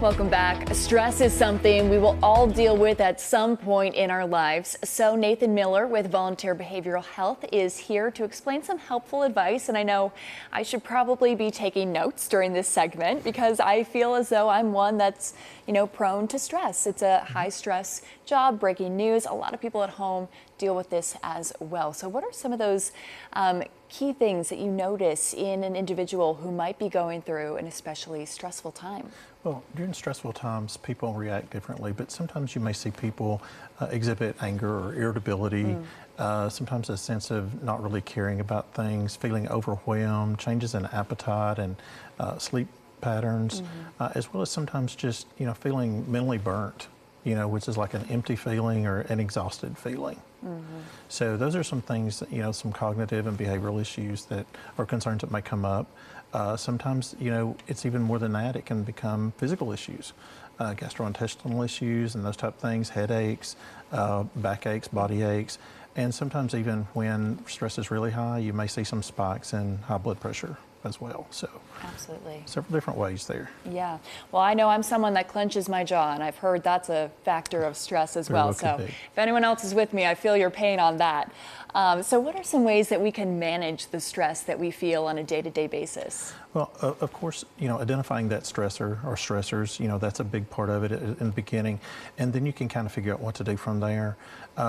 Welcome back. Stress is something we will all deal with at some point in our lives. So Nathan Miller with Volunteer Behavioral Health is here to explain some helpful advice. And I know I should probably be taking notes during this segment because I feel as though I'm one that's, prone to stress. It's a high stress job, breaking news. A lot of people at home deal with this as well. So what are some of those key things that you notice in an individual who might be going through an especially stressful time? Well, during stressful times, people react differently, but sometimes you may see people exhibit anger or irritability, sometimes a sense of not really caring about things, feeling overwhelmed, changes in appetite and sleep patterns, as well as sometimes just, feeling mentally burnt, which is like an empty feeling or an exhausted feeling. So those are some things, some cognitive and behavioral issues that are concerns that may come up. Sometimes, it's even more than that. It can become physical issues, gastrointestinal issues and those type of things, headaches, backaches, body aches. And sometimes even when stress is really high, you may see some spikes in high blood pressure as well. So absolutely, several different ways there. Yeah. Well, I know I'm someone that clenches my jaw, and I've heard that's a factor of stress as well. So if anyone else is with me, I feel your pain on that. So what are some ways that we can manage the stress that we feel on a day-to-day basis? Well, of course, identifying that stressor or stressors, that's a big part of it in the beginning. And then you can kind of figure out what to do from there.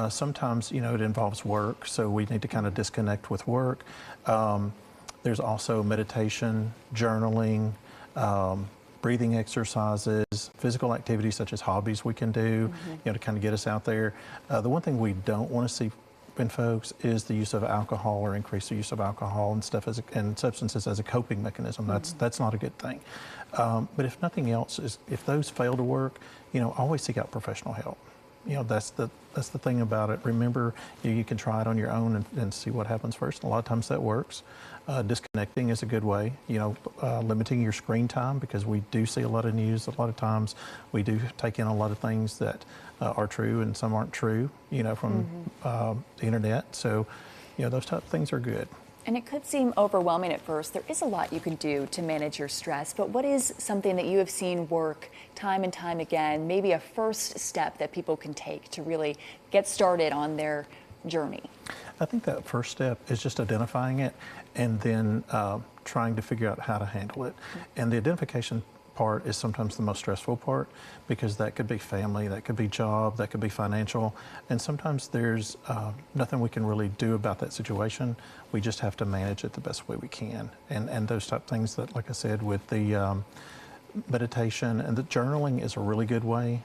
Sometimes, it involves work, so we need to kind of disconnect with work. There's also meditation, journaling, breathing exercises, physical activities such as hobbies we can do, to kind of get us out there. The one thing we don't want to see in folks is the use of alcohol or increase the use of alcohol and stuff and substances as a coping mechanism. That's not a good thing. But if nothing else, if those fail to work, always seek out professional help. That's the thing about it. Remember, you can try it on your own and see what happens first. A lot of times that works. Disconnecting is a good way. Limiting your screen time, because we do see a lot of news. A lot of times we do take in a lot of things that are true and some aren't true, from the internet. So, those type of things are good. And it could seem overwhelming at first. There is a lot you can do to manage your stress, but what is something that you have seen work time and time again, maybe a first step that people can take to really get started on their journey? I think that first step is just identifying it and then trying to figure out how to handle it. And the identification part is sometimes the most stressful part, because that could be family, that could be job, that could be financial, and sometimes there's nothing we can really do about that situation. We just have to manage it the best way we can. And those type of things that, like I said, with the meditation and the journaling is a really good way.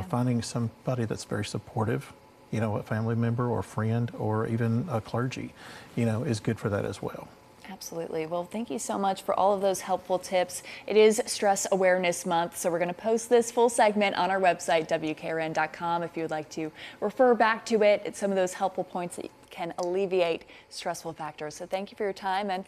Finding somebody that's very supportive, a family member or friend or even a clergy, is good for that as well. Absolutely. Well, thank you so much for all of those helpful tips. It is Stress Awareness Month, so we're going to post this full segment on our website, WKRN.com, if you would like to refer back to it. It's some of those helpful points that can alleviate stressful factors. So thank you for your time, and